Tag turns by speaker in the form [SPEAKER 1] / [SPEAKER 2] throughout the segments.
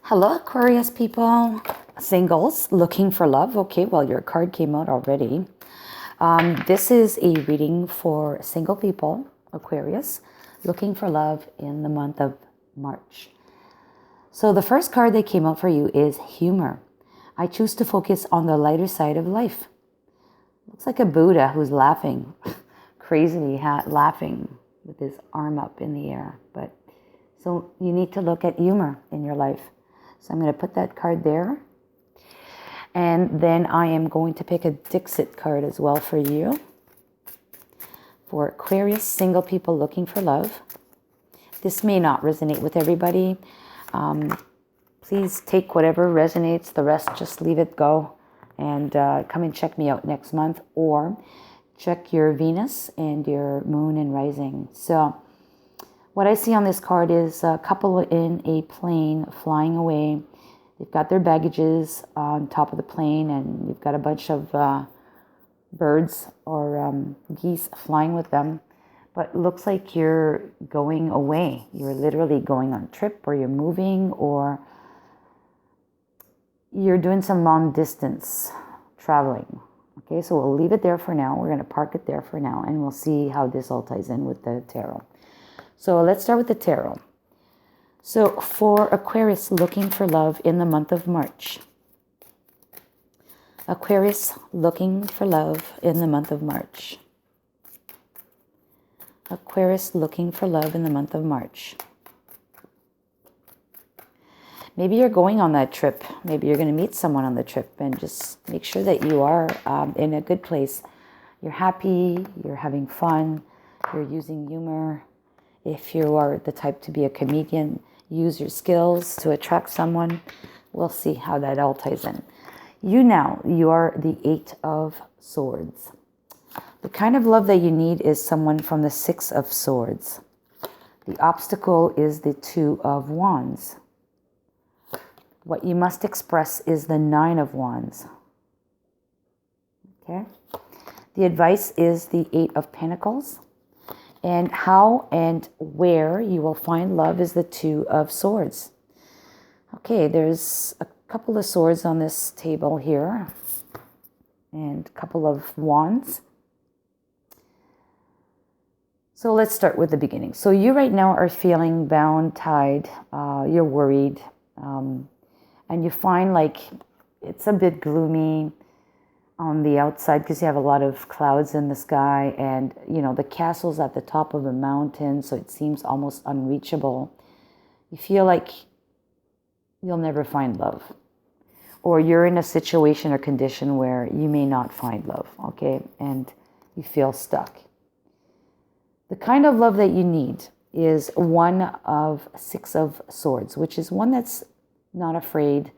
[SPEAKER 1] Hello, Aquarius people. Singles looking for love. Okay, well, your card came out already. This is a reading for single people, Aquarius, looking for love in the month of March. So the first card that came out for you is humor. I choose to focus on the lighter side of life. Looks like a Buddha who's laughing, crazily laughing with his arm up in the air. But so you need to look at humor in your life. So I'm going to put that card there. And then I am going to pick a Dixit card as well for you. For Aquarius, single people looking for love. This may not resonate with everybody. Please take whatever resonates. The rest, just leave it go. And come and check me out next month. Or check your Venus and your moon and rising. So what I see on this card is a couple in a plane flying away. They've got their baggages on top of the plane, and you've got a bunch of birds or geese flying with them. But it looks like you're going away. You're literally going on a trip, or you're moving, or you're doing some long distance traveling. Okay, so we'll leave it there for now. We're going to park it there for now, and we'll see how this all ties in with the tarot. So let's start with the tarot. So for Aquarius looking for love in the month of March. Aquarius looking for love in the month of March. Aquarius looking for love in the month of March. Maybe you're going on that trip. Maybe you're going to meet someone on the trip, and just make sure that you are in a good place. You're happy, you're having fun, you're using humor. If you are the type to be a comedian, use your skills to attract someone. We'll see how that all ties in. You are the 8 of Swords. The kind of love that you need is someone from the 6 of Swords. The obstacle is the 2 of Wands. What you must express is the 9 of Wands. Okay? The advice is the 8 of Pentacles. And how and where you will find love is the 2 of Swords. Okay, there's a couple of swords on this table here. And a couple of wands. So let's start with the beginning. So you right now are feeling bound, tied. You're worried. And you find like it's a bit gloomy on the outside because you have a lot of clouds in the sky, and the castle's at the top of a mountain, so it seems almost unreachable. You feel like you'll never find love, or you're in a situation or condition where you may not find love, okay, and you feel stuck. The kind of love that you need is one of 6 of Swords, which is one that's not afraid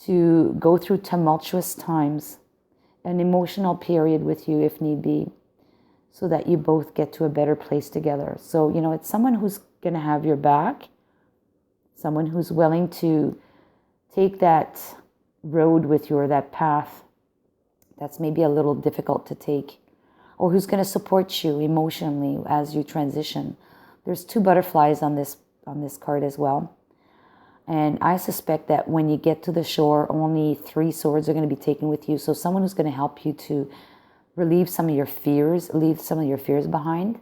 [SPEAKER 1] to go through tumultuous times, an emotional period with you if need be, so that you both get to a better place together. So, it's someone who's going to have your back, someone who's willing to take that road with you, or that path that's maybe a little difficult to take, or who's going to support you emotionally as you transition. There's 2 butterflies on this card as well. And I suspect that when you get to the shore, only 3 swords are going to be taken with you. So someone who's going to help you to relieve some of your fears, leave some of your fears behind.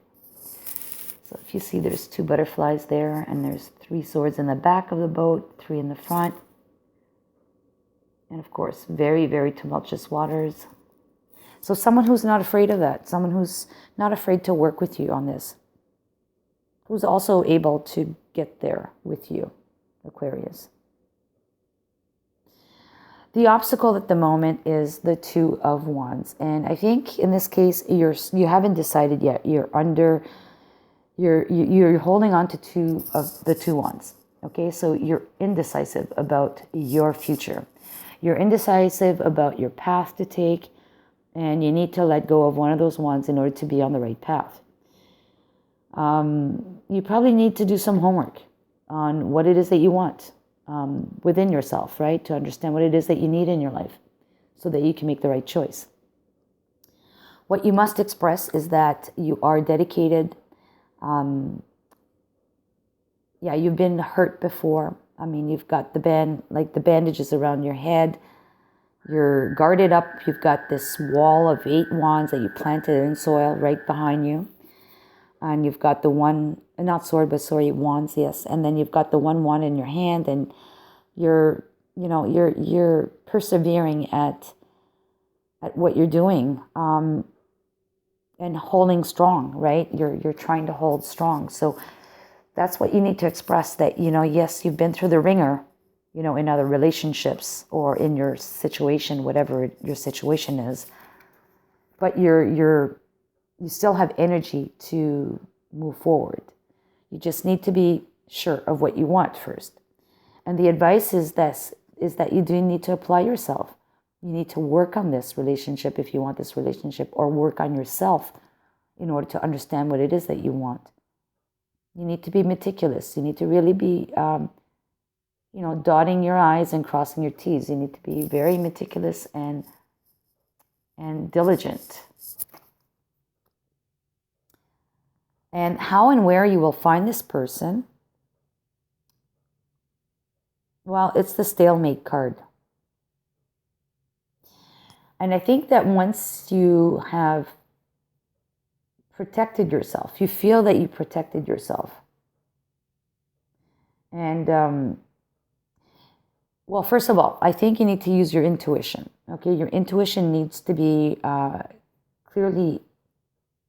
[SPEAKER 1] So if you see, there's 2 butterflies there, and there's 3 swords in the back of the boat, 3 in the front. And of course, very, very tumultuous waters. So someone who's not afraid of that, someone who's not afraid to work with you on this, who's also able to get there with you, Aquarius. The obstacle at the moment is the 2 of Wands, and I think in this case you haven't decided yet. You're holding on to 2 of the 2 wands. Okay, so you're indecisive about your future. You're indecisive about your path to take, and you need to let go of one of those wands in order to be on the right path. You probably need to do some homework on what it is that you want within yourself, right? To understand what it is that you need in your life so that you can make the right choice. What you must express is that you are dedicated. You've been hurt before. I mean, you've got the bandages around your head. You're guarded up. You've got this wall of 8 wands that you planted in soil right behind you. And you've got the one, not sword, but sorry, wands, yes. And then you've got the one wand in your hand, and you're persevering at what you're doing, and holding strong, right? You're trying to hold strong. So that's what you need to express, that, yes, you've been through the ringer, in other relationships or in your situation, whatever your situation is, but you still have energy to move forward. You just need to be sure of what you want first. And the advice is that you do need to apply yourself. You need to work on this relationship if you want this relationship, or work on yourself in order to understand what it is that you want. You need to be meticulous. You need to really be, dotting your I's and crossing your T's. You need to be very meticulous and diligent. And how and where you will find this person, well, it's the stalemate card. And I think that once you have protected yourself, you feel that you protected yourself. And, well, first of all, I think you need to use your intuition. Okay, your intuition needs to be clearly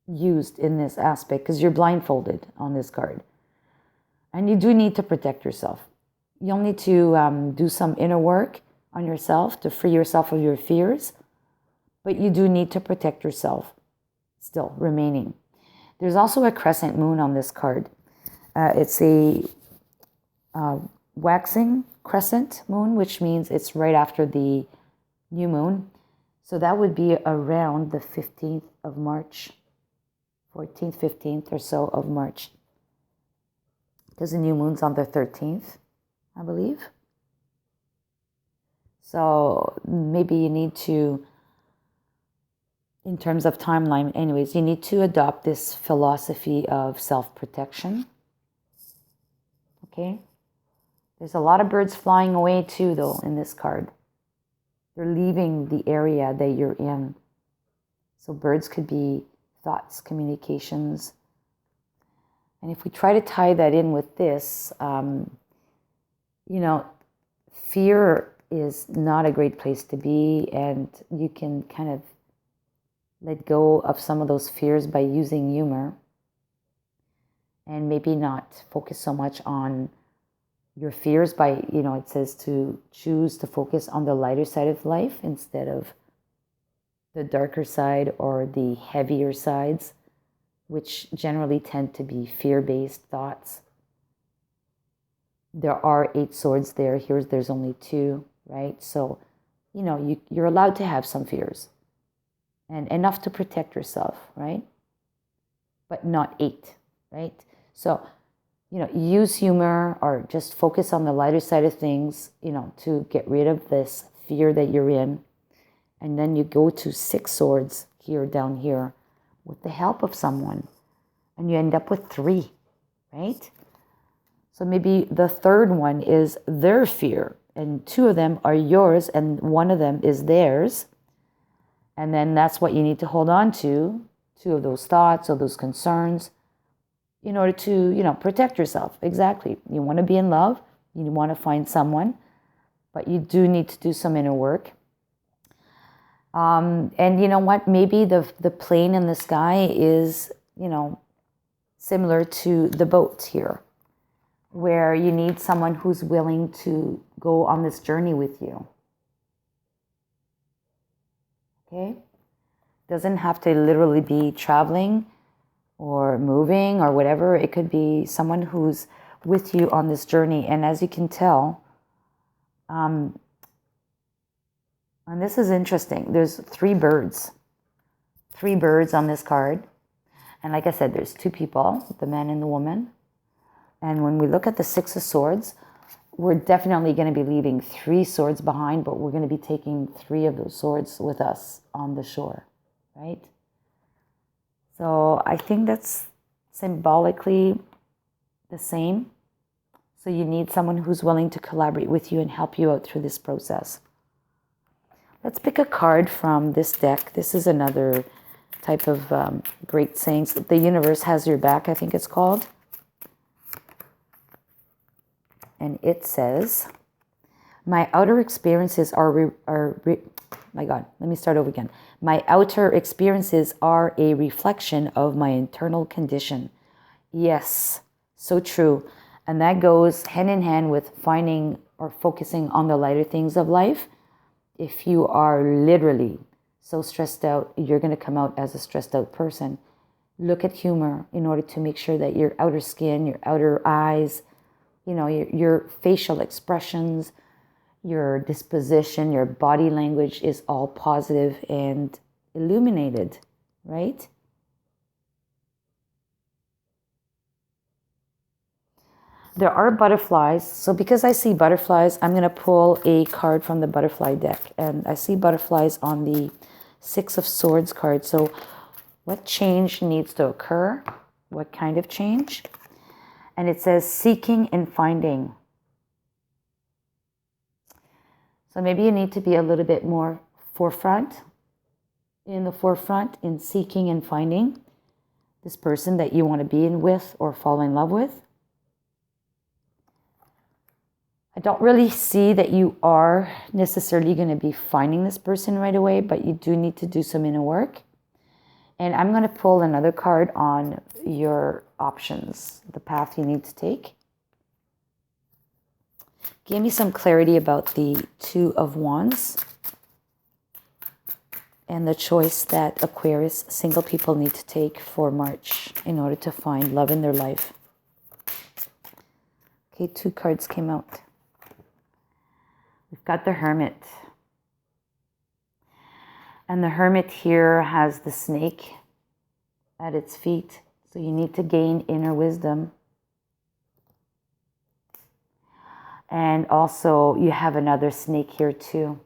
[SPEAKER 1] used in this aspect, because you're blindfolded on this card. And you do need to protect yourself. You'll need to do some inner work on yourself to free yourself of your fears. But you do need to protect yourself still remaining. There's also a crescent moon on this card. It's a waxing crescent moon, which means it's right after the new moon. So that would be around the 15th of March, 14th, 15th or so of March. Because the new moon's on the 13th, I believe. So maybe you need to, in terms of timeline, anyways, you need to adopt this philosophy of self-protection. Okay? There's a lot of birds flying away too, though, in this card. They're leaving the area that you're in. So birds could be thoughts, communications. And if we try to tie that in with this, fear is not a great place to be, and you can kind of let go of some of those fears by using humor, and maybe not focus so much on your fears by, it says to choose to focus on the lighter side of life instead of the darker side or the heavier sides, which generally tend to be fear-based thoughts. There are 8 swords there. There's only 2, right? So, you're allowed to have some fears. And enough to protect yourself, right? But not 8, right? So, use humor or just focus on the lighter side of things, to get rid of this fear that you're in. And then you go to 6 swords here, down here, with the help of someone. And you end up with 3, right? So maybe the third one is their fear, and 2 of them are yours, and 1 of them is theirs. And then that's what you need to hold on to, 2 of those thoughts or those concerns, in order to, protect yourself. Exactly. You want to be in love. You want to find someone, but you do need to do some inner work. And you know what? Maybe the plane in the sky is, similar to the boat here, where you need someone who's willing to go on this journey with you. Okay? Doesn't have to literally be traveling or moving or whatever. It could be someone who's with you on this journey. And as you can tell, and this is interesting, there's 3 birds. 3 birds on this card. And like I said, there's 2 people, the man and the woman. And when we look at the 6 of Swords, we're definitely going to be leaving 3 swords behind, but we're going to be taking 3 of those swords with us on the shore, right? So I think that's symbolically the same. So you need someone who's willing to collaborate with you and help you out through this process. Let's pick a card from this deck. This is another type of great sayings. The universe has your back, I think it's called. And it says, my outer experiences my God, let me start over again. My outer experiences are a reflection of my internal condition. Yes, so true. And that goes hand in hand with finding or focusing on the lighter things of life. If you are literally so stressed out, you're going to come out as a stressed out person. Look at humor in order to make sure that your outer skin, your outer eyes, your facial expressions, your disposition, your body language is all positive and illuminated, right? There are butterflies. So because I see butterflies, I'm going to pull a card from the butterfly deck. And I see butterflies on the Six of Swords card. So what change needs to occur? What kind of change? And it says seeking and finding. So maybe you need to be a little bit more in the forefront in seeking and finding this person that you want to be in with or fall in love with. I don't really see that you are necessarily going to be finding this person right away, but you do need to do some inner work. And I'm going to pull another card on your options, the path you need to take. Give me some clarity about the Two of Wands and the choice that Aquarius single people need to take for March in order to find love in their life. Okay, 2 cards came out. We've got the Hermit. And the Hermit here has the snake at its feet. So you need to gain inner wisdom. And also you have another snake here too,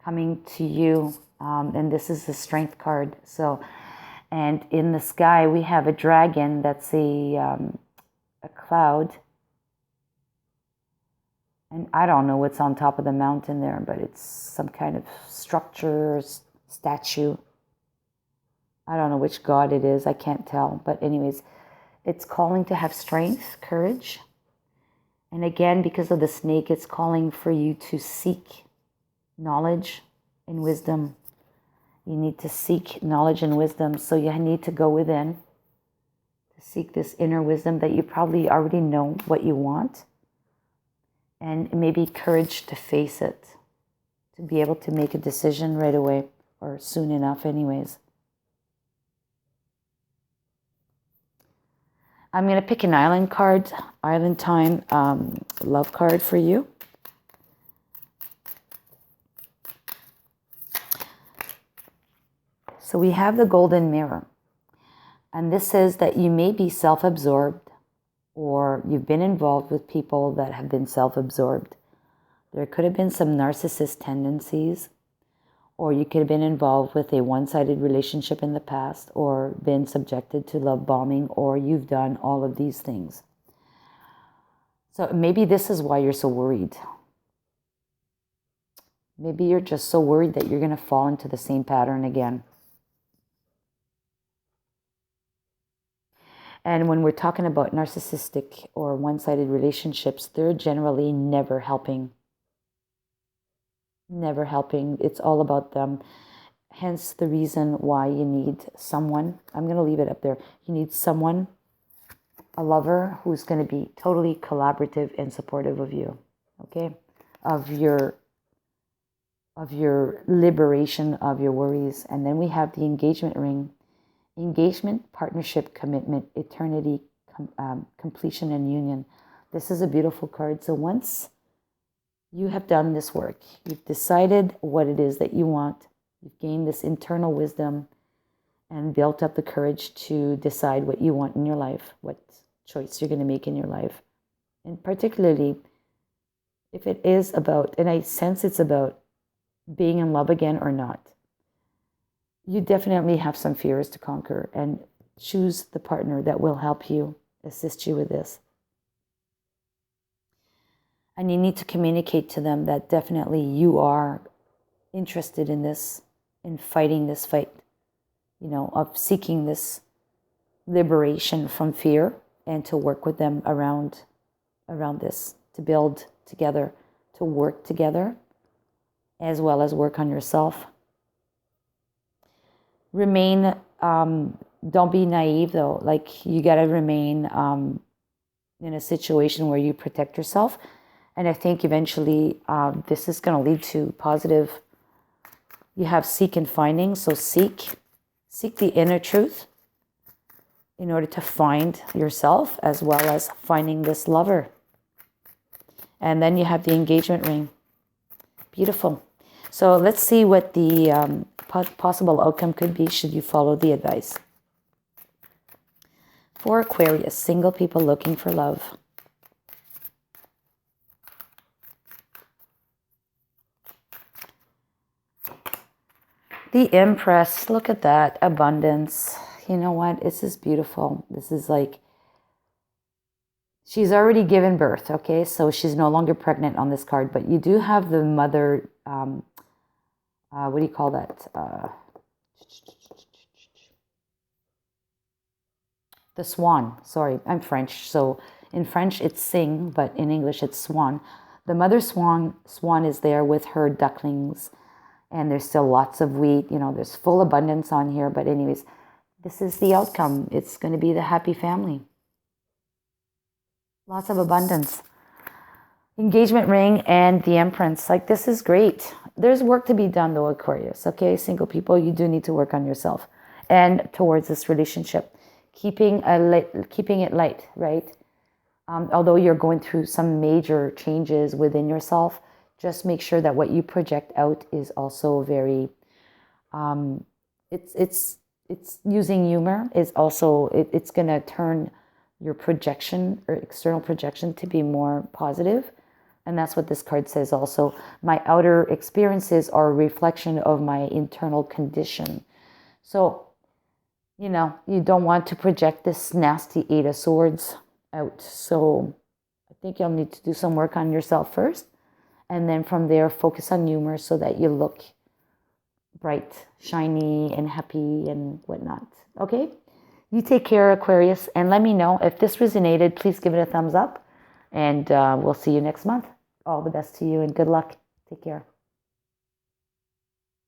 [SPEAKER 1] coming to you. And this is the Strength card. So, and in the sky we have a dragon that's a cloud. And I don't know what's on top of the mountain there, but it's some kind of structure, statue. I don't know which god it is. I can't tell. But anyways, it's calling to have strength, courage. And again, because of the snake, it's calling for you to seek knowledge and wisdom. You need to seek knowledge and wisdom. So you need to go within to seek this inner wisdom that you probably already know what you want. And maybe courage to face it, to be able to make a decision right away or soon enough anyways. I'm going to pick an island card, island time love card for you. So we have the Golden Mirror. And this says that you may be self-absorbed, or you've been involved with people that have been self-absorbed. There could have been some narcissist tendencies, or you could have been involved with a one-sided relationship in the past, or been subjected to love bombing, or you've done all of these things. So maybe this is why you're so worried. Maybe you're just so worried that you're going to fall into the same pattern again. And when we're talking about narcissistic or one-sided relationships, they're generally never helping. Never helping. It's all about them. Hence the reason why you need someone. I'm going to leave it up there. You need someone, a lover, who's going to be totally collaborative and supportive of you. Okay? Of your liberation of your worries. And then we have the engagement ring. Engagement, partnership, commitment, eternity, completion, and union. This is a beautiful card. So once you have done this work, you've decided what it is that you want, you've gained this internal wisdom and built up the courage to decide what you want in your life, what choice you're going to make in your life. And particularly if it is about, and I sense it's about being in love again or not. You definitely have some fears to conquer, and choose the partner that will help you, assist you with this. And you need to communicate to them that definitely you are interested in this, in fighting this fight, of seeking this liberation from fear, and to work with them around this, to build together, to work together, as well as work on yourself. Remain, don't be naive though. Like, you got to remain in a situation where you protect yourself. And I think eventually this is going to lead to positive. You have seek and finding. So seek the inner truth in order to find yourself, as well as finding this lover. And then you have the engagement ring. Beautiful. So let's see what the possible outcome could be should you follow the advice. For Aquarius, single people looking for love. The Empress, look at that, abundance. You know what? This is beautiful. This is like, she's already given birth, okay? So she's no longer pregnant on this card, but you do have the mother, what do you call that? The swan. Sorry, I'm French. So in French, it's sing, but in English, it's swan. The mother swan is there with her ducklings, and there's still lots of wheat. There's full abundance on here. But anyways, this is the outcome. It's going to be the happy family. Lots of abundance. Engagement ring and the Empress. Like, this is great. There's work to be done though, Aquarius. Okay, single people, you do need to work on yourself and towards this relationship. Keeping it light, right? Although you're going through some major changes within yourself, just make sure that what you project out is also very, it's using humor is also, it's going to turn your projection or external projection to be more positive. And that's what this card says also. My outer experiences are a reflection of my internal condition. So, you don't want to project this nasty Eight of Swords out. So I think you'll need to do some work on yourself first. And then from there, focus on humor so that you look bright, shiny, and happy and whatnot. Okay? You take care, Aquarius. And let me know if this resonated. Please give it a thumbs up. And we'll see you next month. All the best to you and good luck. Take care.